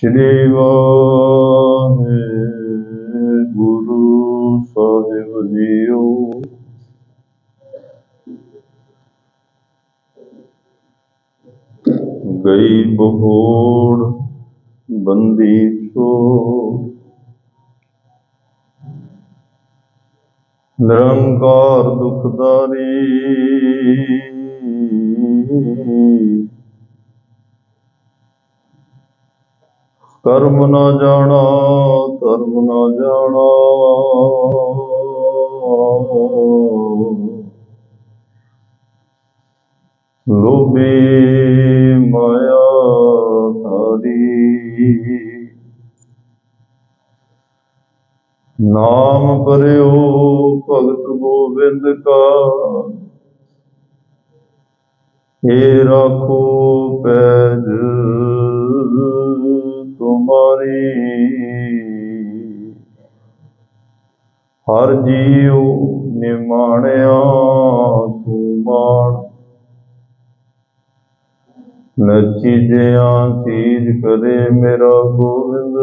श्री वाहेगुरु साहिब जीओ। गई बहोड़ बंदी छोड़, निरंकार दुखदारी। कर्म न जाना धर्म न जाना, लोभी माया धारी। नाम परियो भगत गोविंद का, हे राखो पैज तुम्हारी। हर जीव निमाणिया तू मान, नचीजिया चीज करे मेरा गोविंद।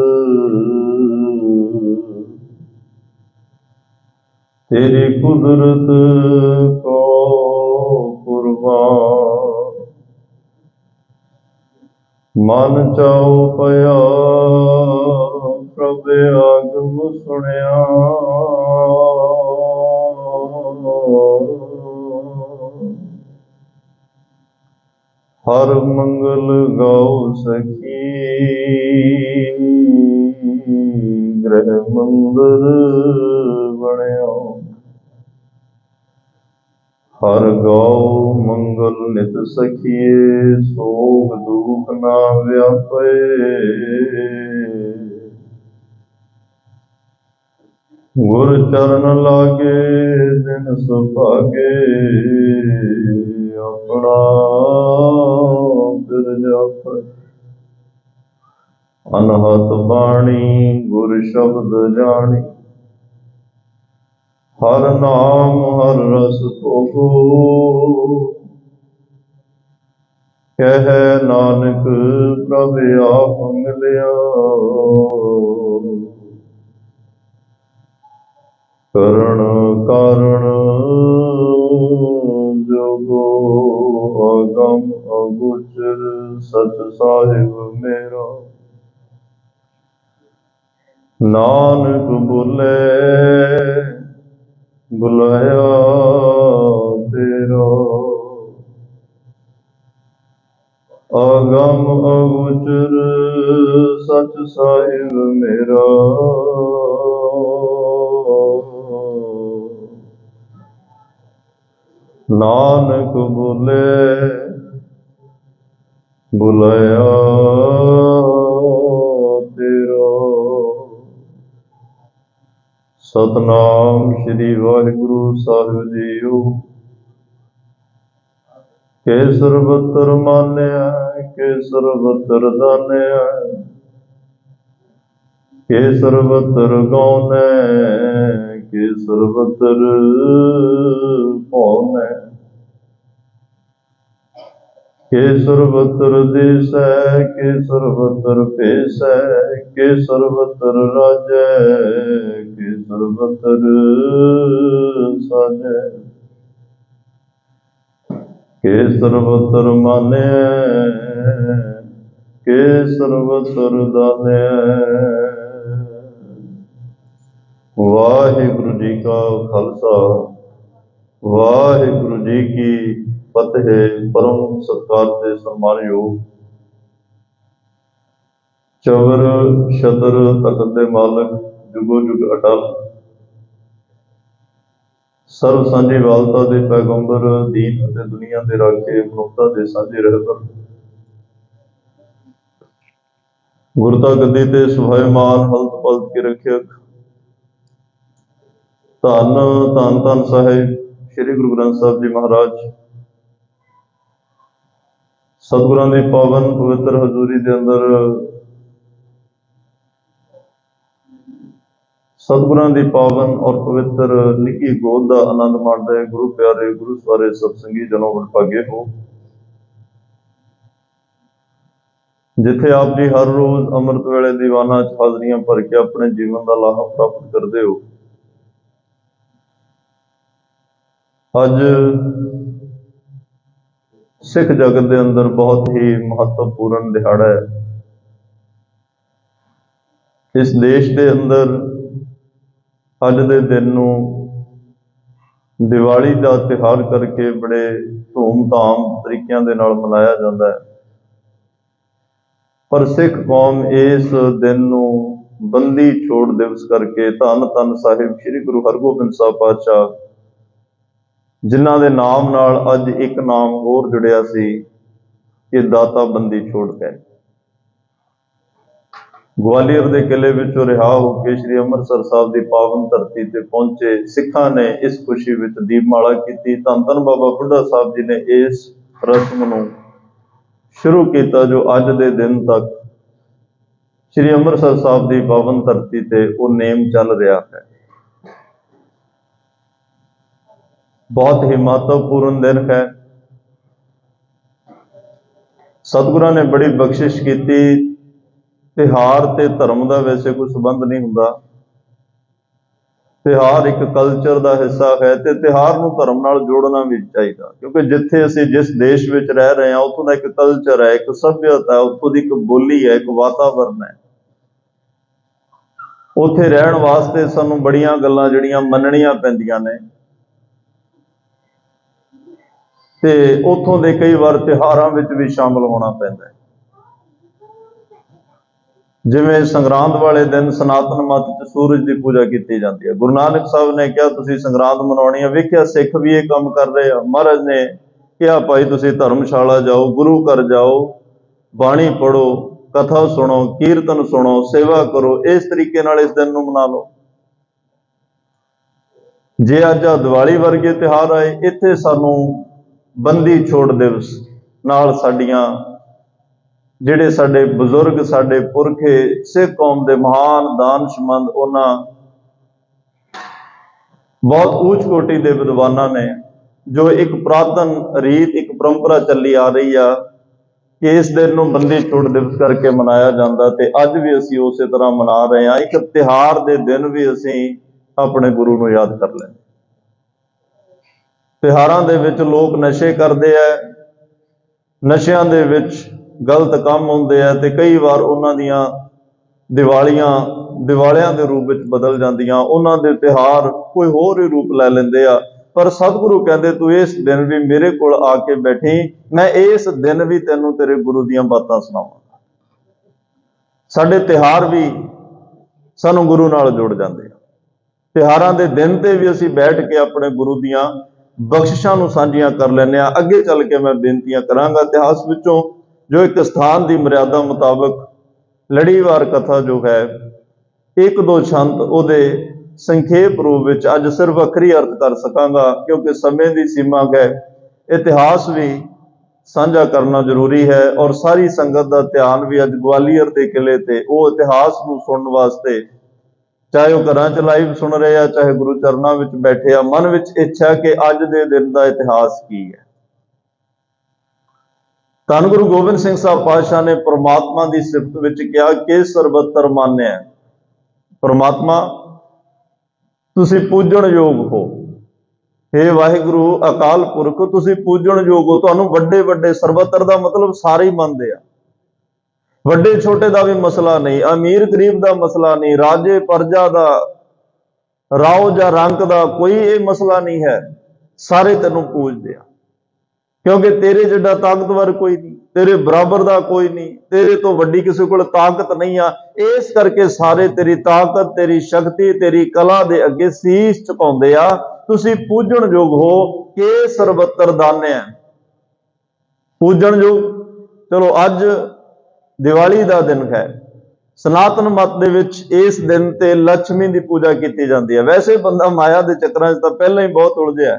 तेरी कुदरत को कुर्बान, मन चाओ पया प्रभ आगम सुनिया। हर मंगल गाओ सखी ग्रह मंदिर बनया। हर गाओ मंगल नित सखिए, सोग दुख ना व्यापे। गुर चरण लागे दिन सुभागे, अपना फिर जापे। अनहत बाणी गुर शब्द जानी, हर नाम हर रस भोगो। कह नानक प्रभ आप मिलिया, करण कारण जोगो। अगम अगोचर सच साहिब मेरा, नानक बोले बुलाया तेरा। अगम अगोचर सच साहिब मेरा, नानक बोले बुलाया तेरा। सतनाम श्री वाहिगुरु साहिब जीओ। के सर्वत्र मान्या के सर्वत्र दान्या, के सर्वत्र गौने के सर्वत्र पौने। के सर्वत्र देश है के सर्वत्र भेष है, के सर्वत्र राजै के सर्वत्र साजै। के सर्वत्र माने के सर्वत्र दाने। वाहिगुरु जी का खालसा वाहिगुरु जी की फतेह। परम सत्कार से सम्मानयोग चवर छतर तखत दे मालक जुगो जुग अटल, सर्व सांझी वालता दे पैगंबर, दीन अते दुनिया दे राखे मनुखता दे सांझे रहबर। गुरता गद्दी ते सुभायमान हलत पलत के रखियक। धन धन धन साहिब श्री गुरु ग्रंथ साहिब जी महाराज, सतगुरां दी पावन पवित्र हजूरी दे अंदर सतगुरां दी पावन और पवित्र निकी गोद का आनंद माणदे गुरु प्यारे गुरु सवारे सत्संगी जनों वडभागे हो। जिथे आप जी हर रोज अमृत वेले दीवाना च हाजरियां भर के अपने जीवन का लाहा प्राप्त करते हो। अज सिख जगत के अंदर बहुत ही महत्वपूर्ण दिहाड़ा है। इस देश के अंदर अज के दिन नूं दिवाली का तिहार करके बड़े धूमधाम तरीकों के नाल मनाया जाता है। पर सिख कौम इस दिन नूं बंदी छोड़ दिवस करके धन धन साहिब श्री गुरु हरगोबिंद साहब पातशाह जिन्हां दे नाम नाल अज एक नाम होर जुड़िया सी कि दाता बंदी छोड़ के ग्वालियर के किले विचों रिहा होकर श्री अमृतसर साहब की पावन धरती ते पहुंचे सिखां ने इस खुशी विच दीपमाला की। धन धन बाबा बुढ़ा साहब जी ने इस रस्म नूं शुरू किया जो अज के दिन तक श्री अमृतसर साहब की पावन धरती ते वो नेम चल रहा है। बहुत ही महत्वपूर्ण दिन है। सतगुरां ने बड़ी बख्शिश की। तिहार ते धर्म का वैसे कोई संबंध नहीं हुंदा। तिहार एक कल्चर का हिस्सा है ते तिहार नूं धर्म नाल जोड़ना भी चाहिए, क्योंकि जिथे असीं जिस देश विच रह रहे हैं उत्थों दा एक कल्चर है, एक सभ्यता है, उत्थों दी एक बोली है, एक वातावरण है। उत्थे रहण वास्ते सानूं बड़ियां गल्लां जिहड़ियां मनणियां पैंदियां ने ते उत्थों दे कई बार तिहारां विच भी शामिल होना पैंदा है। जिवें संगरांद वाले दिन सनातन मत च सूरज की पूजा की जाती है। गुरु नानक साहब ने कहा तुसीं संगरांद मनाउणी है, वेखिया सिख भी ये काम कर रहे हैं। महाराज ने कहा भाई तुसीं धर्मशाला जाओ, गुरु घर जाओ, बाणी पढ़ो, कथा सुनो, कीर्तन सुनो, सेवा करो, इस तरीके नाल इस दिन नूं मना लो। जे अज दिवाली वर्गे तिहार आए, इत्थे सानूं बंदी छोड़ दिवस नाल साडियां जिहड़े साडे बजुर्ग साडे पुरखे सिख कौम के महान दानशमंद उन्हां बहुत ऊंच कोटि के विद्वानां ने जो एक पुरातन रीत एक परंपरा चली आ रही है कि इस दिन नूं बंदी छोड़ दिवस करके मनाया जाता, ते अज भी असीं उस तरह मना रहे हैं। एक तिहार के दिन भी असीं अपने गुरु नूं याद कर लें। तिहारां दे विच लोग नशे करते हैं, नशियां दे विच गलत काम होंदे हैं ते कई बार उन्हां दियां दिवालियां के रूप में बदल जांदियां, उन्हां दे तिहार कोई होर ही रूप लै लैंदे आ। पर सतगुरु कहते तू इस दिन भी मेरे कोल आके बैठी, मैं इस दिन भी तैनूं तेरे गुरु दीयां बातां सुणावांगा। साडे तिहार भी सानूं गुरु नाल जोड़ जांदे आ। तिहारां दे दिन ते भी असीं बैठ के अपने गुरु दीयां बख्शिशां नूं साझियां कर लैंदे आ। अगे चल के मैं बेनतियां करांगा। इतिहास विचों जो एक स्थान की मर्यादा मुताबक लड़ीवार कथा जो है एक दो छंद उहदे संखेप रूप विच अज सिर्फ वखरी अर्थ कर सकांगा, क्योंकि समय की सीमा है। इतिहास भी साझा करना जरूरी है और सारी संगत का ध्यान भी अज ग्वालियर के किले ते वो इतिहास नूं सुनने वास्ते, चाहे वह घरां च लाइव सुन रहे हैं, चाहे गुरु चरणों में बैठे आ, मन विच इच्छा कि अज दे दिन का इतिहास की है। धन गुरु गोबिंद सिंह साहब पातशाह ने परमात्मा की सिफत विच कहा कि सर्वत्र मान्य है, परमात्मा तुसीं पूजण योग हो। हे वाहिगुरु अकाल पुरख तुसीं पूजण योग हो। तुहानूं वड्डे वड्डे सर्वत्र का मतलब सारे ही मनदे आ, वड्डे छोटे का भी मसला नहीं, अमीर गरीब का मसला नहीं, राजे प्रजा का, राव या रंग का कोई ये मसला नहीं है। सारे तेनों पूजदे आ, क्योंकि तेरे जिड्डा ताकतवर कोई नहीं, तेरे बराबर का कोई नहीं, तेरे तो वड्डी किसी को ताकत नहीं आ। इस करके सारे तेरी ताकत, तेरी शक्ति, तेरी कला दे अगे शीश झुकाउंदे आ। तुसीं पूजण योग हो कि सर्वत्र दान्य है, पूजण योग। चलो अज दिवाली का दिन है। सनातन मत दे विच इस दिन ते लक्ष्मी की पूजा की जाती है। वैसे बंदा माया के चक्रां च तां पहलां ही बहुत उलझिया है,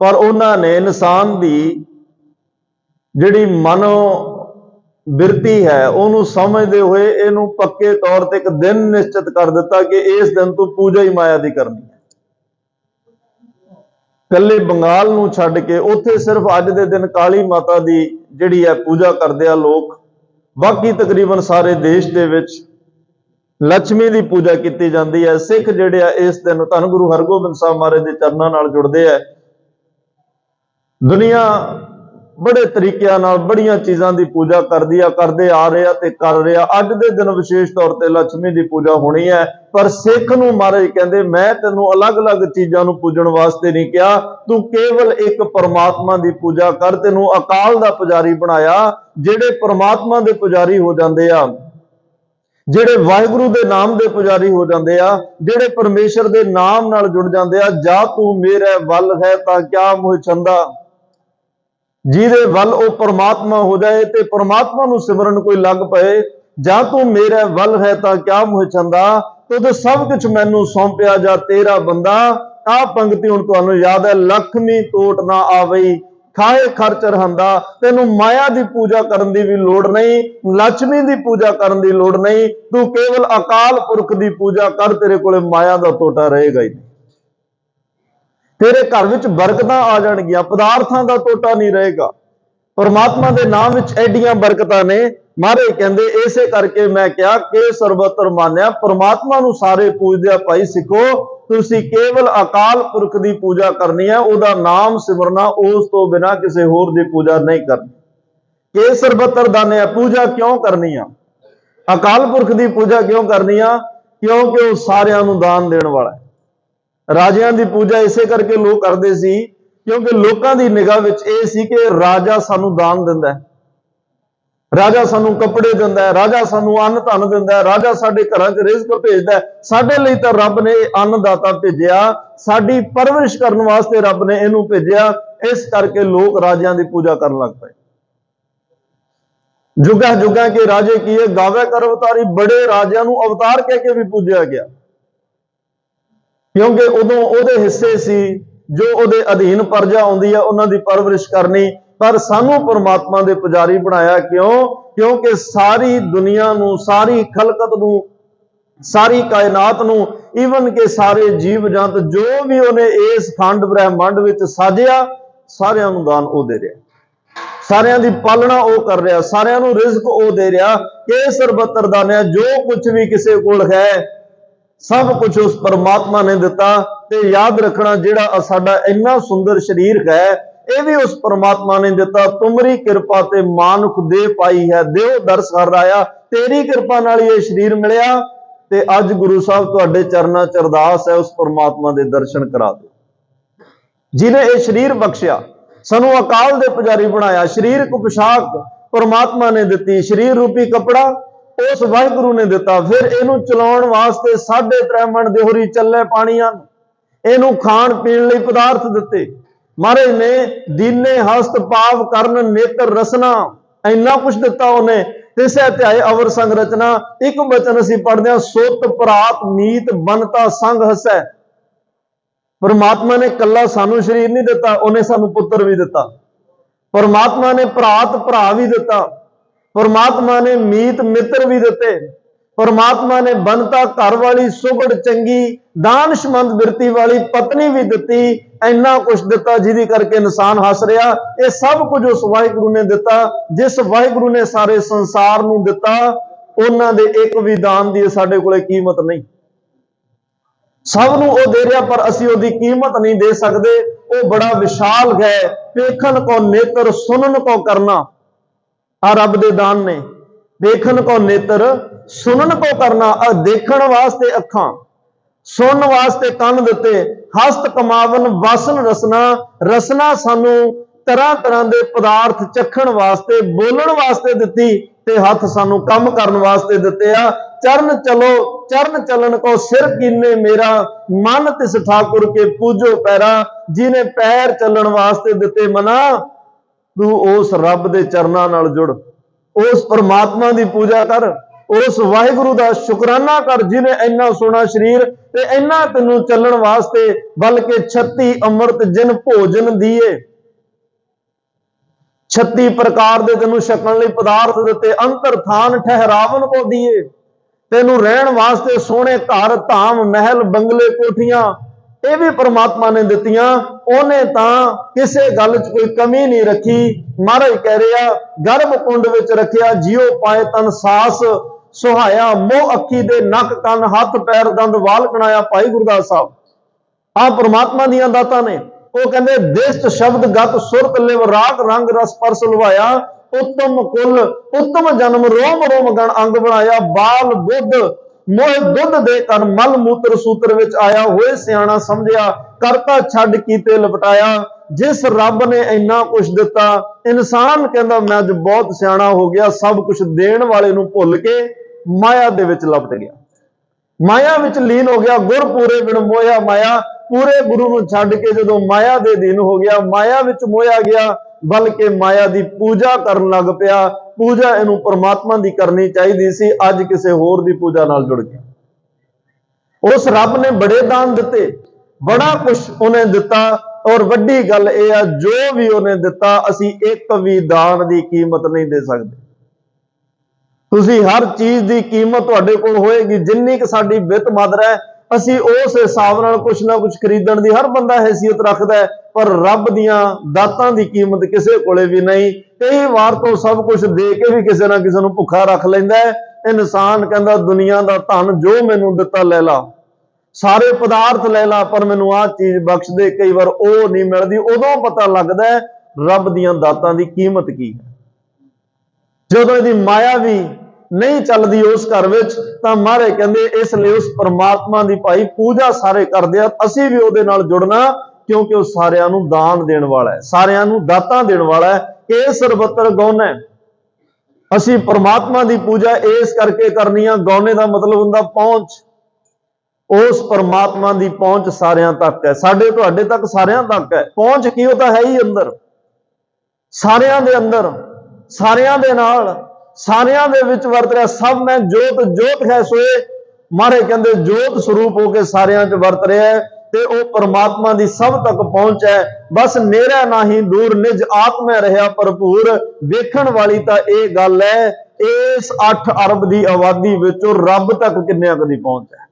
पर उन्होंने इंसान की जिहड़ी मनो बिरती है उन्होंने समझते हुए इनू पक्के तौर पर एक दिन निश्चित कर दिता कि इस दिन तो पूजा ही माया की करनी है। कल्ले बंगाल नूं छड्ड के उत्थे सिर्फ अज दे दिन काली माता की जिहड़ी है पूजा करदे आ लोग, बाकी तकरीबन सारे देश दे विच लक्ष्मी की पूजा की जाती है। सिख जिहड़े आ इस दिन धन गुरु हरगोबिंद साहब महाराज के चरणों नाल जुड़ते हैं। दुनिया बड़े तरीकों नाल बड़ियां चीज़ों की पूजा करती है, करते आ रहे हैं ते कर रहे हैं। अज के दिन विशेष तौर पर लक्ष्मी की पूजा होनी है, पर सिख नूं महाराज कहते मैं तैनूं अलग अलग चीज़ों नूं पूजण वास्ते नहीं कहा, तू केवल एक परमात्मा की पूजा कर। तैनूं अकाल दा पुजारी बनाया। जिहड़े परमात्मा के पुजारी हो जाते आ, जिहड़े वाहिगुरू दे नाम दे पुजारी हो जाते आ, जिहड़े परमेश्वर दे नाम नाल जुड़ जाते आ, जा तू मेरे वल है तां क्या मोह छंदा, जिहदे वल ओ परमात्मा हो जाए ते परमात्मा नूं सिमरन कोई लग पए, जा तू मेरे वल है तां क्या मोह छंदा, तुद सब कुछ मैनू सौंपिया जा तेरा बंदा। आ पंक्ति हुण तुहानूं याद है, लक्ष्मी टोट ना आवई खाए खर्च रहंदा। तेनू माया की पूजा करने की भी लोड़ नहीं, लक्ष्मी की पूजा करने की लोड़ नहीं, तू केवल अकाल पुरख की पूजा कर, तेरे कोले माया का टोटा रहेगा ही। तेरे घर विच बरकतां आ जाणगियां, पदार्थां दा टोटा नहीं रहेगा। परमात्मा के नाम विच एडियां बरकतां ने। महाराज कहंदे इसे करके मैं क्या के सर्वत्र मान्या, परमात्मा नूं सारे पूजदे भाई सिखो, तुसी केवल अकाल पुरख की पूजा करनी है, उहदा नाम सिमरना, उस तो बिना किसी होर दी पूजा नहीं करनी। के सर्वत्र दानिया पूजा क्यों करनी है, अकाल पुरख की पूजा क्यों करनी है? क्योंकि वह सारियां नूं दान देण वाला है। राजियां की पूजा इसे करके लोग करते सी, क्योंकि लोगों की निगाह विच इह सी कि राजा सानू दान दिंदा है, राजा सानू कपड़े दिंदा है, राजा सानू अन्न धन दिंदा है, राजा साडे घरां च रिज़्क भेजदा है। साडे लई तां रब ने अन्नदाता भेजिया, साडी परवरिश करन वास्ते रब ने इहनूं भेजिया। इस करके लोग राजियां की पूजा करन लग पए। जुगा जुगा के राजे की गावे कर अवतारी, बड़े राजियां नूं अवतार कह के भी पूजिया गया, क्योंकि उदों उहदे हिस्से सी जो उहदे अधीन प्रजा आउंदी है उन्हां दी परवरिश करनी। पर सानू परमात्मा दे पुजारी बनाया क्यों? क्योंकि सारी दुनिया नूं, सारी खलकत नूं, सारी कायनात नूं, ईवन के सारे जीव जंत जो भी उन्हें इस खंड ब्रह्मंड विच साजिया, सारियां नूं दान ओ दे रहा, सारियां दी पालना ओ कर रहा, सारियां नूं रिज़्क ओ दे रहा। के सर्वत्र दानिया जो कुछ भी किसी कोल है सब कुछ उस परमात्मा ने दिता। ते याद रखना जिहड़ा साडा इन्ना सुंदर शरीर है यह भी उस परमात्मा ने दिता। तुमरी कृपा ते मानुख दे पाई है, देव दर्श कर आया, तेरी कृपा नाल ये शरीर मिलिया। ते अज गुरु साहब तुहाडे चरनां च अरदास है, उस परमात्मा दे दर्शन करा दो जिन्हें यह शरीर बख्शिया, सानू अकाल दे पुजारी बनाया। शरीर को पोशाक परमात्मा ने दी, शरीर रूपी कपड़ा उस वाहिगुरू ने दिता। फिर इनू चलाउण वास्ते 3.5 मन देहोरी चले पानियां, इनू खाण पीण लई पदार्थ दिते। महाराज ने दीने हस्त पाव करन नेत्र रसना, इन्ना कुछ दिता उन्हें। तिसै ध्याए अवर संग रचना, एक बचन असीं पढ़दे हां, सुत भरात मीत बनता संग हसै। परमात्मा ने कला सानू शरीर नहीं दिता, उन्हें सानू पुत्र भी दिता। परमात्मा ने भरात भरा भी दिता, परमात्मा ने मीत मित्र भी दिते, परमात्मा ने बनता घर वाली सुगड़ चंगी दानशमंद बिरती वाली पत्नी भी दिती। इन्ना कुछ दिता जिहदी करके इंसान हस रहा। यह सब कुछ उस वाहिगुरू ने दिता। जिस वाहिगुरू ने सारे संसार नूं दिता, उन्हां दे एक भी दान दी साडे कोले कीमत नहीं। सब नूं ओ दे रहा, पर असीं ओदी कीमत नहीं दे सकते। वो बड़ा विशाल है, देखन को नेत्र सुनन को करना। आ रब दे दान ने, देखन को नेत्र सुनन को करना। देखण वास्ते अखां, सुनन वास्ते कान दिते, हस्त कमावन वासन रसना। रसना सानू तरह तरह के पदार्थ चखण वास्ते, बोलण वास्ते दिती, ते हथ सानू काम करन वास्ते दिते आ। चरण चलो चरण चलन को सिर कीने मेरा, मन तिस ठाकुर के पूजो पैरा। जिन्हें पैर चलन वास्ते दिते मना, तू उस रब दे चरनां नाल जुड़, उस परमात्मा की पूजा कर, उस वाहिगुरू का शुकराना कर जिन्हें इन्ना सोना शरीर ते इन्ना तैनूं चलण वास्ते, बल्कि 36 अमृत जिन भोजन दिए, 36 प्रकार के तैनूं छकण लई पदार्थ दिते, अंतर थान ठहरावन को दिए, तैनूं रहण वास्ते सोहणे घर धाम महल बंगले कोठियां ਇਹ ਵੀ परमात्मा ने दित्तियां, ਉਹਨੇ ਤਾਂ ਕਿਸੇ ਗੱਲ 'ਚ ਕੋਈ ਕਮੀ ਨਹੀਂ ਰੱਖੀ। ਮਹਾਰਾਜ ਕਹਿ ਰਿਹਾ ਗਰਭ ਕੁੰਡ ਵਿੱਚ ਰੱਖਿਆ ਜਿਉ ਪਾਏ ਤਨ ਸਾਸ ਸੁਹਾਇਆ, ਮੋਹ ਅੱਖੀ ਦੇ ਨੱਕ ਕੰਨ ਹੱਥ ਪੈਰ ਦੰਦ ਵਾਲ ਕਣਾਇਆ। ਭਾਈ ਗੁਰਦਾਸ ਸਾਹਿਬ ਆ परमात्मा ਦੀਆਂ ਦਾਤਾਂ ਨੇ। ਉਹ ਕਹਿੰਦੇ ਦਿਸ਼ਟ ਸ਼ਬਦ ਗਤ ਸੁਰਤ ਲਿਵ ਰਾਗ ਰੰਗ ਰਸ ਪਰਸ ਲਵਾਇਆ, उत्तम कुल उत्तम जन्म रोम रोम गण अंग बनाया, बाल बुद्ध मोह दुध दे कर मल मूत्र सूत्र विच आया, होए सियाणा समझिया करता छड़ कीते लपटाया। जिस रब ने इन्ना कुछ दिता इंसान कहंदा मैं अज बहुत सियाणा हो गया, सब कुछ देण वाले नूं भुल के माया दे विच लपट गया, माया विच लीन हो गया। गुर पूरे बिन मोया माया, पूरे गुरु नूं छड्ड के जदों माया दे दीन हो गया, माया विच मोया गया, बल्कि माया दी पूजा करन लग पिया। पूजा इनू परमात्मा दी करनी चाहिदी सी, अज किसी होर दी पूजा नाल जुड़ गया। उस रब ने बड़े दान दिते, बड़ा कुछ उन्हें दिता, और वड्डी गल यह है जो भी उन्हें दिता असी एक भी दान दी कीमत नहीं दे सकते। तुसी हर चीज दी कीमत तुहाडे कोल होएगी, जिन्नी कि साडी बित मदर है असी उस हिसाब नाल कुछ ना कुछ खरीदण दी हर बंदा हैसियत रखदा है, पर रब दियां दातां दी कीमत किसे कोले भी नहीं। कई बार तो सब कुछ दे के भी किसी ना किसी नूं भुखा रख लैंदा है। इंसान कहंदा दुनिया दा धन जो मैनूं दिता लै ला, सारे पदार्थ लै ला, पर मैनूं आ चीज बख्श दे। कई बार ओ नहीं मिलदी, उदों पता लगदा है रब दियां दातां दी कीमत की है। जदों इहदी माया भी नहीं चलती उस घर विच, तां महाराज कहंदे इसलिए उस परमात्मा की भाई पूजा सारे करदे आ, असीं भी उहदे नाल जुड़ना, क्योंकि वह सारियां नूं दान देण वाला है, सारियां नूं दातां देण वाला है। इह सर्वत्र गौण है। असीं परमात्मा की पूजा इस करके करनी है। गौने का मतलब हुंदा पहुंच, उस परमात्मा की पहुंच सारियां तक है, साडे तुहाडे तक सारियां तक है। पहुंच की वो तां है ही अंदर, सारियां दे अंदर, सारियां दे नाल, सारियां दे विच वरत रहा। सब मैं जोत जोत है सोए, मारे कहंदे जोत स्वरूप होके सारियां च वरत रहा है, ते ओ परमात्मा दी सब तक पहुंच है। बस नेरा नाही दूर निज आत्मा रहा भरपूर। वेखण वाली तां इह गल है, इस 8 अरब दी आबादी विचों रब तक किन्ने दी पहुंच है।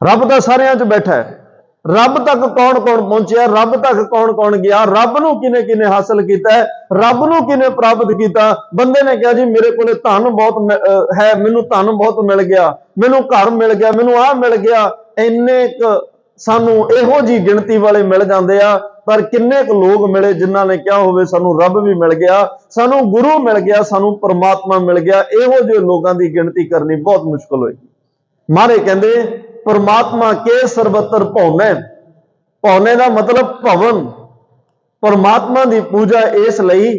रब तां सारियां च बैठा है। रब तक कौन कौन पहुंचा, रब तक कौन कौन गया, रब नूं किने किने हासिल किया है, रब नूं किने प्राप्त किया। बंदे ने कहा जी मेरे को धन बहुत है, मैनूं धन बहुत मिल गया, मैनूं घर मिल गया, मैनूं आ मिल गया। इन्ने सानूं इहो जी गिणती वाले मिल जांदे आ, पर किन्ने क लोग मिले जिन्हां ने कहा होवे सानूं रब भी मिल गया, सानूं गुरु मिल गया, सानूं परमात्मा मिल गया। इहो जिहे लोगां दी गिणती करनी बहुत मुश्किल होएगी। मारे कहंदे परमात्मा के सर्वत्र भौने, भौने का मतलब भवन। परमात्मा की पूजा इसलिए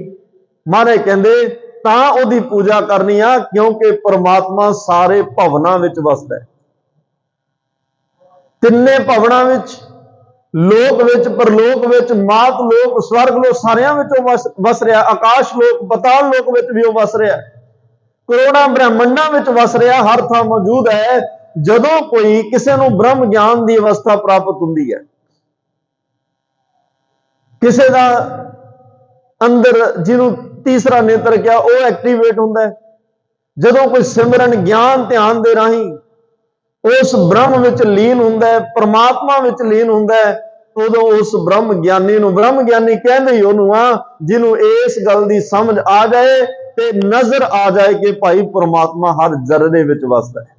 मारे कहंदे तां उहदी पूजा करनी आ, क्योंकि परमात्मा सारे भवनां विच वसदा है। तिन्ने भवनां विच, लोक विच, परलोक विच, मात लोक, स्वर्ग लोक, सारियां विचों वस रहा। आकाश लोक, पताल लोक विच भी वह वस रहा, करोड़ां ब्रह्मंडां विच वस रहा, हर थां मौजूद है। जदों कोई किसी नूं ब्रह्म ज्ञान की अवस्था प्राप्त हुंदी है, किसी का अंदर जिन्हों तीसरा नेत्र क्या वह एक्टिवेट हुंदा है। जदों कोई सिमरन ज्ञान ध्यान दे राही उस ब्रह्म विच लीन हुंदा है, परमात्मा विच लीन हुंदा है, उदों उस ब्रह्म ज्ञानी नूं ब्रह्म ज्ञानी कहंदे ही उहनूं आ जिन्हों इस गल दी समझ आ जाए ते नजर आ जाए कि भाई परमात्मा हर जर्रे विच वसदा है।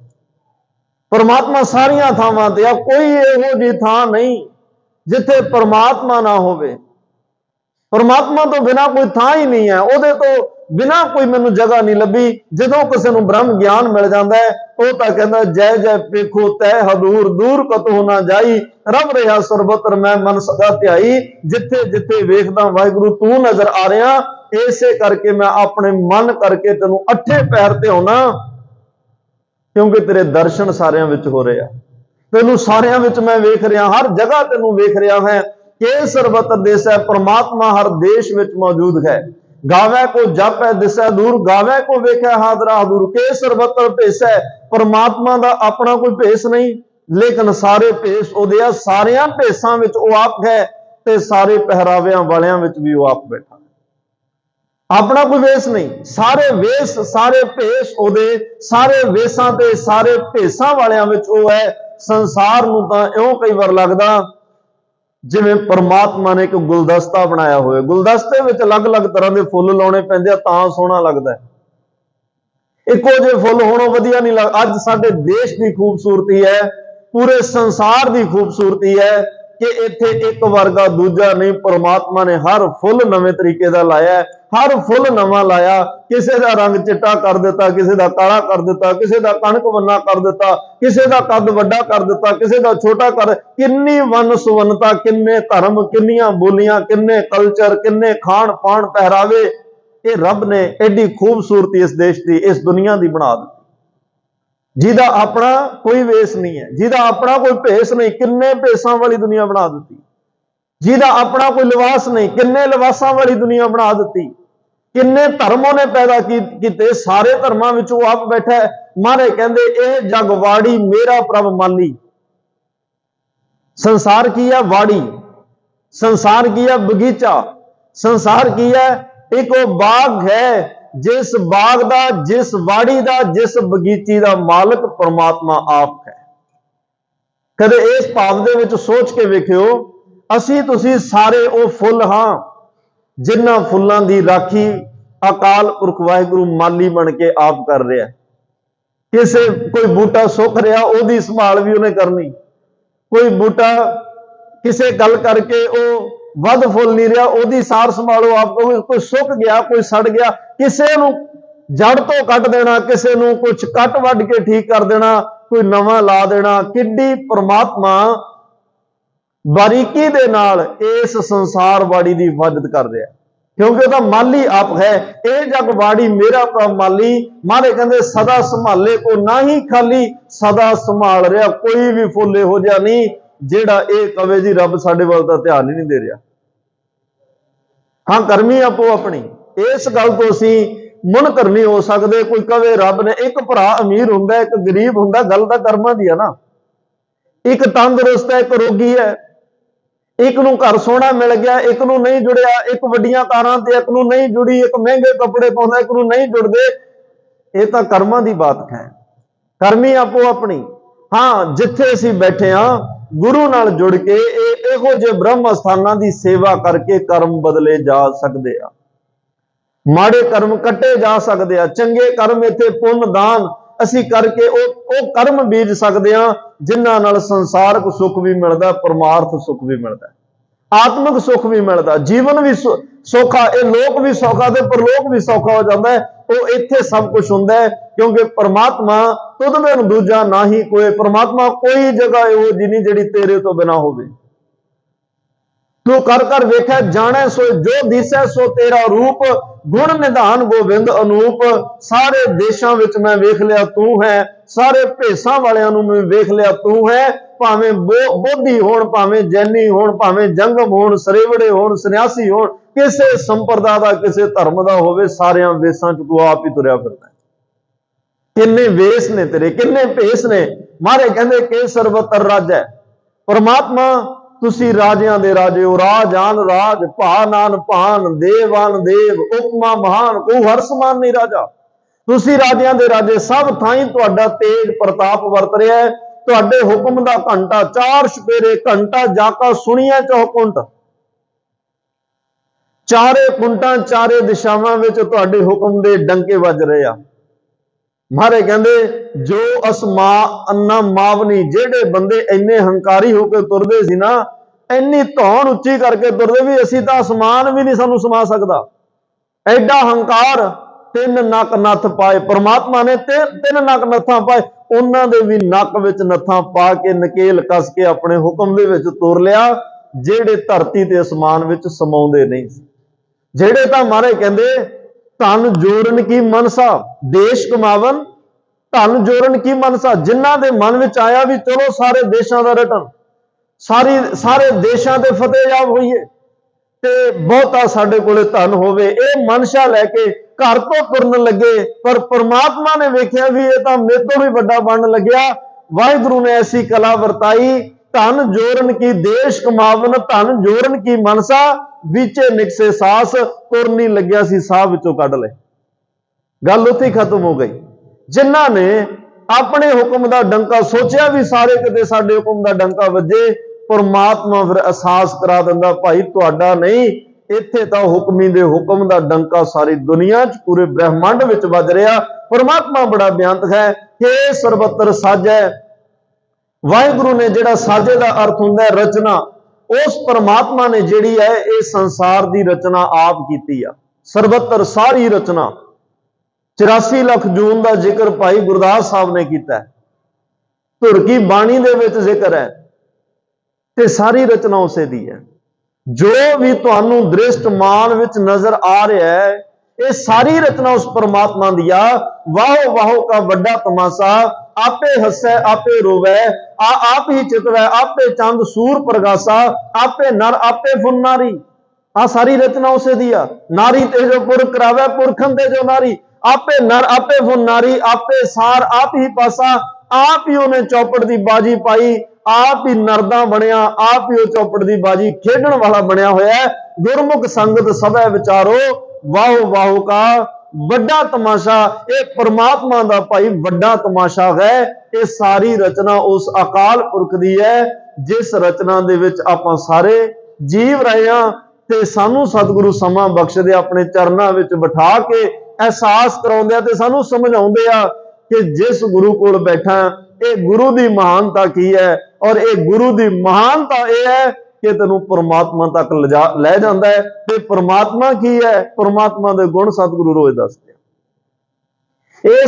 परमात्मा सारियां थावां ते आ, कोई इहो जी थां नहीं जिथे परमात्मा ना होवे। परमात्मा तो बिना कोई थां ही नहीं है, उहदे तो बिना कोई मैनूं जगह नहीं लभी। जदों किसी नूं ब्रह्म ज्ञान मिल जाता है, वह तां कहंदा जय जय पेखो तै हदूर, दूर कतों ना जाई, रब रहा सर्वत्र मैं मन सदा ध्याई। जिथे जिथे वेखदा वाहिगुरू तू नजर आ रहा, इसे करके मैं अपने मन करके तेनों अठे पैर ते होना, क्योंकि तेरे दर्शन सारियां विच हो रहे हैं, तेनों सारियां विच मैं वेख रहा, हर जगह तेनों वेख रहा है। के सर्वत्र देश है, परमात्मा हर देश विच मौजूद है। गावे को जापै दिसै दूर, गावे को वेखै हादरा हदूर। के सर्वत्र भेस है, परमात्मा का अपना कोई भेस नहीं, लेकिन सारे भेस उहदे आ। सारियां भेसां विच वो आप है, ते सारे पहरावियां वालियां विच भी वो आप बैठा, अपना कोई वेश नहीं। सारे वेश, सारे भेस उहदे, सारे वेशां ते सारे भेसां वालियां विच वो है। ਸੰਸਾਰ ਨੂੰ ਤਾਂ ਇਉਂ ਕਈ ਵਾਰ ਲੱਗਦਾ ਜਿਵੇਂ ਪਰਮਾਤਮਾ ਨੇ ਇੱਕ ਗੁਲਦਸਤਾ ਬਣਾਇਆ ਹੋਇਆ, ਗੁਲਦਸਤੇ ਵਿੱਚ ਅਲੱਗ-ਅਲੱਗ ਤਰ੍ਹਾਂ ਦੇ ਫੁੱਲ ਲਾਉਣੇ ਪੈਂਦੇ ਆ ਤਾਂ ਸੋਹਣਾ ਲੱਗਦਾ ਹੈ। ਇੱਕੋ ਜਿਹੇ ਫੁੱਲ ਹੋਣੋਂ ਵਧੀਆ ਨਹੀਂ ਲੱਗਦਾ। ਅੱਜ ਸਾਡੇ ਦੇਸ਼ ਦੀ ਖੂਬਸੂਰਤੀ ਹੈ, ਪੂਰੇ ਸੰਸਾਰ ਦੀ ਖੂਬਸੂਰਤੀ ਹੈ ਕਿ ਇੱਥੇ ਇੱਕ ਵਰਗਾ ਦੂਜਾ ਨਹੀਂ। ਪਰਮਾਤਮਾ ਨੇ ਹਰ ਫੁੱਲ ਨਵੇਂ ਤਰੀਕੇ ਦਾ ਲਾਇਆ, ਹਰ ਫੁੱਲ ਨਵਾਂ ਲਾਇਆ। ਕਿਸੇ ਦਾ ਰੰਗ ਚਿੱਟਾ ਕਰ ਦਿੱਤਾ, ਕਿਸੇ ਦਾ ਕਾਲਾ ਕਰ ਦਿੱਤਾ, ਕਿਸੇ ਦਾ ਕਣਕ ਵੰਨਾ ਕਰ ਦਿੱਤਾ, ਕਿਸੇ ਦਾ ਕੱਦ ਵੱਡਾ ਕਰ ਦਿੱਤਾ, ਕਿਸੇ ਦਾ ਛੋਟਾ ਕਰ। ਕਿੰਨੀ ਵੰਨ ਸੁਵੰਨਤਾ, ਕਿੰਨੇ ਧਰਮ, ਕਿੰਨੀਆਂ ਬੋਲੀਆਂ, ਕਿੰਨੇ ਕਲਚਰ, ਕਿੰਨੇ ਖਾਣ ਪਾਣ ਪਹਿਰਾਵੇ। ਇਹ ਰੱਬ ਨੇ ਐਡੀ ਖੂਬਸੂਰਤੀ ਇਸ ਦੇਸ਼ ਦੀ, ਇਸ ਦੁਨੀਆ ਦੀ ਬਣਾ ਦਿੱਤੀ, ਜਿਹਦਾ ਆਪਣਾ ਕੋਈ ਵੇਸ ਨਹੀਂ ਹੈ, ਜਿਹਦਾ ਆਪਣਾ ਕੋਈ ਭੇਸ ਨਹੀਂ। ਕਿੰਨੇ ਭੇਸਾਂ ਵਾਲੀ ਦੁਨੀਆ ਬਣਾ ਦਿੱਤੀ। ਜਿਹਦਾ ਆਪਣਾ ਕੋਈ ਲਿਬਾਸ ਨਹੀਂ, ਕਿੰਨੇ ਲਿਬਾਸਾਂ ਵਾਲੀ ਦੁਨੀਆ ਬਣਾ ਦਿੱਤੀ। ਕਿੰਨੇ ਧਰਮ ਉਹਨੇ ਪੈਦਾ ਕੀਤੇ, ਸਾਰੇ ਧਰਮਾਂ ਵਿੱਚ ਉਹ ਆਪ ਬੈਠਾ ਹੈ। ਮਹਾਰਾਜ ਕਹਿੰਦੇ ਇਹ ਜਗ ਵਾੜੀ ਮੇਰਾ ਪ੍ਰਭ ਮਾਲੀ। ਸੰਸਾਰ ਕੀ ਹੈ? ਵਾੜੀ। ਸੰਸਾਰ ਕੀ ਹੈ? ਬਗੀਚਾ। ਸੰਸਾਰ ਕੀ ਹੈ? ਇੱਕ ਉਹ ਬਾਗ ਹੈ, ਜਿਸ ਬਾਗ ਦਾ, ਜਿਸ ਵਾੜੀ ਦਾ, ਜਿਸ ਬਗੀਚੀ ਦਾ ਮਾਲਕ ਪਰਮਾਤਮਾ ਆਪ ਹੈ। ਕਦੇ ਇਸ ਭਾਵ ਦੇ ਵਿੱਚ ਸੋਚ ਕੇ ਵੇਖਿਓ, ਅਸੀਂ ਤੁਸੀਂ ਸਾਰੇ ਉਹ ਫੁੱਲ ਹਾਂ ਜਿਨ੍ਹਾਂ ਫੁੱਲਾਂ ਦੀ ਰਾਖੀ ਅਕਾਲ ਪੁਰਖ ਵਾਹਿਗੁਰੂ ਮਾਲੀ ਬਣ ਕੇ ਆਪ ਕਰ ਰਿਹਾ। ਕਿਸੇ ਕੋਈ ਬੂਟਾ ਸੁੱਕ ਰਿਹਾ, ਉਹਦੀ ਸੰਭਾਲ ਵੀ ਉਹਨੇ ਕਰਨੀ। ਕੋਈ ਬੂਟਾ ਕਿਸੇ ਗੱਲ ਕਰਕੇ ਉਹ ਵੱਧ ਫੁੱਲ ਨਹੀਂ ਰਿਹਾ, ਉਹਦੀ ਸਾਰ ਸੰਭਾਲੋ ਆਪ। ਕੋਈ ਸੁੱਕ ਗਿਆ, ਕੋਈ ਸੜ ਗਿਆ, ਕਿਸੇ ਨੂੰ ਜੜ ਤੋਂ ਕੱਟ ਦੇਣਾ, ਕਿਸੇ ਨੂੰ ਕੁਝ ਕੱਟ ਵੱਢ ਕੇ ਠੀਕ ਕਰ ਦੇਣਾ, ਕੋਈ ਨਵਾਂ ਲਾ ਦੇਣਾ। ਕਿੱਡੀ ਪਰਮਾਤਮਾ ਬਾਰੀਕੀ ਦੇ ਨਾਲ ਇਸ ਸੰਸਾਰ ਵਾੜੀ ਦੀ ਹਿਫਾਜ਼ਤ ਕਰ ਰਿਹਾ, ਕਿਉਂਕਿ ਉਹਦਾ ਮਾਲੀ ਆਪ ਹੈ। ਇਹ ਜਗ ਵਾੜੀ ਮੇਰਾ ਪ੍ਰਭ ਮਾਲੀ। ਮਹਾਰਾਜ ਕਹਿੰਦੇ ਸਦਾ ਸੰਭਾਲੇ ਕੋ ਨਾਹੀ ਖਾਲੀ। ਸਦਾ ਸੰਭਾਲ ਰਿਹਾ, ਕੋਈ ਵੀ ਫੁੱਲ ਇਹੋ ਜਿਹਾ ਨਹੀਂ ਜਿਹੜਾ ਇਹ ਕਵੇ ਜੀ ਰੱਬ ਸਾਡੇ ਵੱਲ ਤਾਂ ਧਿਆਨ ਹੀ ਨਹੀਂ ਦੇ ਰਿਹਾ। ਹਾਂ, ਕਰਮੀ ਆਪੋ ਆਪਣੀ। ਇਸ ਗੱਲ ਤੋਂ ਅਸੀਂ ਮੁਨਕਰ ਨਹੀਂ ਹੋ ਸਕਦੇ। ਕੋਈ ਕਵੇ ਰੱਬ ਨੇ, ਇੱਕ ਭਰਾ ਅਮੀਰ ਹੁੰਦਾ, ਇੱਕ ਗਰੀਬ ਹੁੰਦਾ, ਗੱਲ ਤਾਂ ਕਰਮਾਂ ਦੀ ਹੈ ਨਾ। ਇੱਕ ਤੰਦਰੁਸਤ ਹੈ, ਇੱਕ ਰੋਗੀ ਹੈ। ਇੱਕ ਨੂੰ ਘਰ ਸੋਹਣਾ ਮਿਲ ਗਿਆ, ਇੱਕ ਨੂੰ ਨਹੀਂ ਜੁੜਿਆ। ਇੱਕ ਵੱਡੀਆਂ ਕਾਰਾਂ ਤੇ, ਇੱਕ ਨੂੰ ਨਹੀਂ ਜੁੜੀ। ਇੱਕ ਮਹਿੰਗੇ ਕੱਪੜੇ ਪਾਉਂਦਾ, ਇੱਕ ਨੂੰ ਨਹੀਂ ਜੁੜਦੇ। ਇਹ ਤਾਂ ਕਰਮਾਂ ਦੀ ਬਾਤ ਹੈ। ਕਰਮੀ ਆਪੋ ਆਪਣੀ। ਹਾਂ, ਜਿੱਥੇ ਅਸੀਂ ਬੈਠੇ ਹਾਂ ਗੁਰੂ ਨਾਲ ਜੁੜ ਕੇ ਇਹੋ ਜਿਹੇ ਬ੍ਰਹਮ ਸਥਾਨਾਂ ਦੀ ਸੇਵਾ ਕਰਕੇ ਕਰਮ ਬਦਲੇ ਜਾ ਸਕਦੇ ਆ। ਮਾੜੇ ਕਰਮ ਕੱਟੇ ਜਾ ਸਕਦੇ ਆ। ਚੰਗੇ ਕਰਮ ਇੱਥੇ ਪੁੰਨ ਦਾਨ ਅਸੀਂ ਕਰਕੇ ਉਹ ਕਰਮ ਬੀਜ ਸਕਦੇ ਆ, ਜਿਨ੍ਹਾਂ ਨਾਲ ਸੰਸਾਰਕ ਸੁੱਖ ਵੀ ਮਿਲਦਾ, ਪਰਮਾਰਥ ਸੁੱਖ ਵੀ ਮਿਲਦਾ, ਆਤਮਿਕ ਸੁੱਖ ਵੀ ਮਿਲਦਾ, ਜੀਵਨ ਵੀ ਸੌਖਾ। ਇਹ ਲੋਕ ਵੀ ਸੌਖਾ ਤੇ ਪਰਲੋਕ ਵੀ ਸੌਖਾ ਹੋ ਜਾਂਦਾ ਹੈ। ਉਹ ਇੱਥੇ ਸਭ ਕੁਝ ਹੁੰਦਾ ਹੈ, ਕਿਉਂਕਿ ਪਰਮਾਤਮਾ ਤੁਧ ਬਿਨ ਦੂਜਾ ਨਾਹੀ ਕੋਇ। ਪਰਮਾਤਮਾ ਕੋਈ ਜਗ੍ਹਾ ਇਹੋ ਜਿਹੀ ਨਹੀਂ ਜਿਹੜੀ ਤੇਰੇ ਤੋਂ ਬਿਨਾ ਹੋਵੇ। ਤੂੰ ਕਰ ਕਰ ਵੇਖਿਆ ਜਾਣੈ ਸੋ ਜੋ ਦਿਸੈ ਸੋ ਤੇਰਾ ਰੂਪ। ਗੁਣ ਨਿਧਾਨ ਗੋਬਿੰਦ ਅਨੂਪ। ਸਾਰੇ ਦੇਸ਼ਾਂ ਵਿੱਚ ਮੈਂ ਵੇਖ ਲਿਆ ਤੂੰ ਹੈ, ਸਾਰੇ ਭੇਸਾਂ ਵਾਲਿਆਂ ਨੂੰ ਮੈਂ ਵੇਖ ਲਿਆ ਤੂੰ ਹੈ। ਭਾਵੇਂ ਬੋਧੀ ਹੋਣ, ਭਾਵੇਂ ਜੈਨੀ ਹੋਣ, ਭਾਵੇਂ ਜੰਗਮ ਹੋਣ, ਸਰੇਵੜੇ ਹੋਣ, ਸੰਨਿਆਸੀ ਹੋਣ, ਕਿਸੇ ਸੰਪਰਦਾ ਦਾ, ਕਿਸੇ ਧਰਮ ਦਾ ਹੋਵੇ, ਸਾਰਿਆਂ ਵੇਸਾਂ ਚ ਤੂੰ ਆਪ ਹੀ ਤੁਰਿਆ ਫਿਰਦਾ। ਕਿੰਨੇ ਵੇਸ ਨੇ ਤੇਰੇ, ਕਿੰਨੇ ਭੇਸ ਨੇ। ਮਹਾਰਾਜ ਕਹਿੰਦੇ ਕਿ ਸਰਬਤਰ ਰਾਜ ਹੈ। ਪਰਮਾਤਮਾ ਤੁਸੀਂ ਰਾਜਿਆਂ ਦੇ ਰਾਜੇ ਹੋ। ਰਾਜ ਆਨ ਰਾਜ, ਭਾਨ ਆਨ ਭਾਨ, ਦੇਵ ਆਨ ਦੇਵ, ਉਪਮਾ ਮਹਾਨ, ਕੋ ਹਰ ਸਮਾਨ ਨਹੀਂ ਰਾਜਾ। ਤੁਸੀਂ ਰਾਜਿਆਂ ਦੇ ਰਾਜੇ, ਸਭ ਥਾਈਂ ਤੁਹਾਡਾ ਤੇਜ ਪ੍ਰਤਾਪ ਵਰਤ ਰਿਹਾ ਹੈ। ਤੁਹਾਡੇ ਹੁਕਮ ਦਾ ਘੰਟਾ, ਚਾਰ ਛਪੇਰੇ ਘੰਟਾ ਜਾਕਾ ਸੁਣੀਐ ਚੌਕੁੰਟ। ਚਾਰੇ ਕੁੰਟਾਂ, ਚਾਰੇ ਦਿਸ਼ਾਵਾਂ ਵਿੱਚ ਤੁਹਾਡੇ ਹੁਕਮ ਦੇ ਡੰਕੇ ਵੱਜ ਰਹੇ ਆ। ਮਹਾਰਾਜ ਕਹਿੰਦੇ ਜੋ ਅੰਨਾ ਮਾਵਨੀ, ਜਿਹੜੇ ਬੰਦੇ ਇੰਨੇ ਹੰਕਾਰੀ ਹੋ ਕੇ ਤੁਰਦੇ ਸੀ ਨਾ, ਇੰਨੀ ਧੌਣ ਉੱਚੀ ਕਰਕੇ ਤੁਰਦੇ ਵੀ ਅਸੀਂ ਤਾਂ ਅਸਮਾਨ ਵੀ ਨਹੀਂ ਸਾਨੂੰ ਸਮਾ ਸਕਦਾ। ਐਡਾ ਹੰਕਾਰ। ਤਿੰਨ ਨੱਕ ਨੱਥ ਪਾਏ। ਪਰਮਾਤਮਾ ਨੇ ਤਿੰਨ ਨੱਕ ਨੱਥਾਂ ਪਾਏ। ਉਹਨਾਂ ਦੇ ਵੀ ਨੱਕ ਵਿੱਚ ਨੱਥਾਂ ਪਾ ਕੇ ਨਕੇਲ ਕੱਸ ਕੇ ਆਪਣੇ ਹੁਕਮ ਦੇ ਵਿੱਚ ਤੁਰ ਲਿਆ, ਜਿਹੜੇ ਧਰਤੀ ਤੇ ਅਸਮਾਨ ਵਿੱਚ ਸਮਾਉਂਦੇ ਨਹੀਂ ਸੀ। ਜਿਹੜੇ ਤਾਂ ਮਹਾਰਾਜ ਕਹਿੰਦੇ ਧਨ ਜੋੜਨ ਕੀ ਮਨਸਾ, ਦੇਸ਼ ਕਮਾਵਨ ਧਨ ਜੋੜਨ ਕੀ ਮਨਸਾ। ਜਿਨ੍ਹਾਂ ਦੇ ਮਨ ਵਿੱਚ ਆਇਆ ਵੀ ਚਲੋ ਸਾਰੇ ਦੇਸ਼ਾਂ ਦਾ ਰਟਣ, ਸਾਰੇ ਦੇਸ਼ਾਂ ਦੇ ਫਤਿਹਯਾਬ ਹੋਈਏ ਤੇ ਬਹੁਤਾ ਸਾਡੇ ਕੋਲੇ ਧਨ ਹੋਵੇ, ਇਹ ਮਨਸ਼ਾ ਲੈ ਕੇ ਘਰ ਤੋਂ ਤੁਰਨ ਲੱਗੇ। ਪਰ ਪਰਮਾਤਮਾ ਨੇ ਵੇਖਿਆ ਵੀ ਇਹ ਤਾਂ ਮੇਰੇ ਤੋਂ ਵੀ ਵੱਡਾ ਬਣਨ ਲੱਗਿਆ। ਵਾਹਿਗੁਰੂ ਨੇ ਐਸੀ ਕਲਾ ਵਰਤਾਈ, ਧਨ ਜੋੜਨ ਕੀ ਦੇਸ਼ ਕਮਾਵਨ, ਧਨ ਜੋੜਨ ਕੀ ਮਨਸਾ, ਵਿਚੇ ਨਿਕਸੇ ਸਾਸ। ਤੁਰ ਨਹੀਂ ਲੱਗਿਆ ਸੀ, ਸਾਹ ਵਿੱਚੋਂ ਕੱਢ ਲਏ। ਗੱਲ ਉੱਥੇ ਹੀ ਖਤਮ ਹੋ ਗਈ। ਜਿਨ੍ਹਾਂ ਨੇ ਆਪਣੇ ਹੁਕਮ ਦਾ ਡੰਕਾ, ਸੋਚਿਆ ਵੀ ਸਾਰੇ ਕਿਤੇ ਸਾਡੇ ਹੁਕਮ ਦਾ ਡੰਕਾ ਵੱਜੇ, ਪਰਮਾਤਮਾ ਫਿਰ ਅਹਿਸਾਸ ਕਰਾ ਦਿੰਦਾ, ਭਾਈ ਤੁਹਾਡਾ ਨਹੀਂ, ਇੱਥੇ ਤਾਂ ਹੁਕਮੀ ਦੇ ਹੁਕਮ ਦਾ ਡੰਕਾ ਸਾਰੀ ਦੁਨੀਆ 'ਚ, ਪੂਰੇ ਬ੍ਰਹਿਮੰਡ ਵਿੱਚ ਵੱਜ ਰਿਹਾ। ਪਰਮਾਤਮਾ ਬੜਾ ਬਿਆੰਤ ਹੈ ਕਿ ਸਰਬੱਤਰ ਸਾਜੈ। ਵਾਹਿਗੁਰੂ ਨੇ ਜਿਹੜਾ ਸਾਜੇ ਦਾ ਅਰਥ ਹੁੰਦਾ ਹੈ ਰਚਨਾ, ਉਸ ਪਰਮਾਤਮਾ ਨੇ ਜਿਹੜੀ ਹੈ ਇਹ ਸੰਸਾਰ ਦੀ ਰਚਨਾ ਆਪ ਕੀਤੀ ਆ। ਸਰਬੱਤਰ ਸਾਰੀ ਰਚਨਾ, 84 ਲੱਖ ਜੂਨ ਦਾ ਜ਼ਿਕਰ ਭਾਈ ਗੁਰਦਾਸ ਸਾਹਿਬ ਨੇ ਕੀਤਾ, ਧੁਰ ਕੀ ਬਾਣੀ ਦੇ ਵਿੱਚ ਜ਼ਿਕਰ ਹੈ, ਤੇ ਸਾਰੀ ਰਚਨਾ ਉਸੇ ਦੀ ਹੈ। ਜੋ ਵੀ ਤੁਹਾਨੂੰ ਦ੍ਰਿਸ਼ਟਮਾਨ ਵਿੱਚ ਨਜ਼ਰ ਆ ਰਿਹਾ ਹੈ, ਇਹ ਸਾਰੀ ਰਚਨਾ ਉਸ ਪਰਮਾਤਮਾ ਦੀ ਆ। ਵਾਹੋ ਵਾਹੋ ਕਾ ਵੱਡਾ ਤਮਾਸ਼ਾ, ਆਪੇ ਹੱਸੈ ਆਪੇ ਰੋਵੈ, ਆਪ ਹੀ ਚਿਤਵੈ, ਆਪੇ ਚੰਦ ਸੂਰ ਪ੍ਰਗਾਸਾ, ਆਪੇ ਨਰ ਆਪੇ ਫੁਨ ਨਾਰੀ। ਆ ਸਾਰੀ ਰਚਨਾ ਉਸੇ ਦੀ ਆ। ਨਾਰੀ ਤੇ ਜੋ ਪੁਰ ਕਰਾਵੈ, ਪੁਰਖਨ ਤੇ ਜੋ ਨਾਰੀ, ਆਪੇ ਨਰ ਆਪੇ ਫੁਨ ਨਾਰੀ, ਆਪੇ ਸਾਰ ਆਪ ਹੀ ਪਾਸਾ, ਆਪ ਹੀ ਉਹਨੇ ਚੌਪੜ ਦੀ ਬਾਜੀ ਪਾਈ, ਆਪ ਹੀ ਨਰਦਾ ਬਣਿਆ, ਆਪ ਹੀ ਉਹ ਚੌਪੜ ਦੀ ਬਾਜੀ ਖੇਡਣ ਵਾਲਾ ਬਣਿਆ ਹੋਇਆ ਹੈ। ਗੁਰਮੁਖ ਸੰਗਤ ਸਭੈ ਵਿਚਾਰੋ, ਵਾਹੋ ਵਾਹੋ ਕਾ ਵੱਡਾ ਤਮਾਸ਼ਾ। ਇਹ ਪਰਮਾਤਮਾ ਦਾ ਭਾਈ ਵੱਡਾ ਤਮਾਸ਼ਾ ਹੈ। ਇਹ ਸਾਰੀ ਰਚਨਾ ਉਸ ਅਕਾਲ ਪੁਰਖ ਦੀ ਹੈ, ਜਿਸ ਰਚਨਾ ਦੇ ਵਿੱਚ ਆਪਾਂ ਸਾਰੇ ਜੀਵ ਰਹੇ ਹਾਂ। ਤੇ ਸਾਨੂੰ ਸਤਿਗੁਰੂ ਸਮਾਂ ਬਖਸ਼ਦੇ, ਆਪਣੇ ਚਰਨਾਂ ਵਿੱਚ ਬਿਠਾ ਕੇ ਅਹਿਸਾਸ ਕਰਾਉਂਦੇ ਆ ਤੇ ਸਾਨੂੰ ਸਮਝਾਉਂਦੇ ਆ ਕਿ ਜਿਸ ਗੁਰੂ ਕੋਲ ਬੈਠਾ, ਇਹ ਗੁਰੂ ਦੀ ਮਹਾਨਤਾ ਕੀ ਹੈ। ਔਰ ਇਹ ਗੁਰੂ ਦੀ ਮਹਾਨਤਾ ਇਹ ਹੈ ਕਿ ਤੈਨੂੰ ਪਰਮਾਤਮਾ ਤੱਕ ਲੈ ਜਾਂਦਾ ਹੈ। ਤੇ ਪਰਮਾਤਮਾ ਕੀ ਹੈ, ਪਰਮਾਤਮਾ ਦੇ ਗੁਣ ਸਤਿਗੁਰੂ ਰੋਜ਼ ਦੱਸਦੇ ਆ। ਇਹ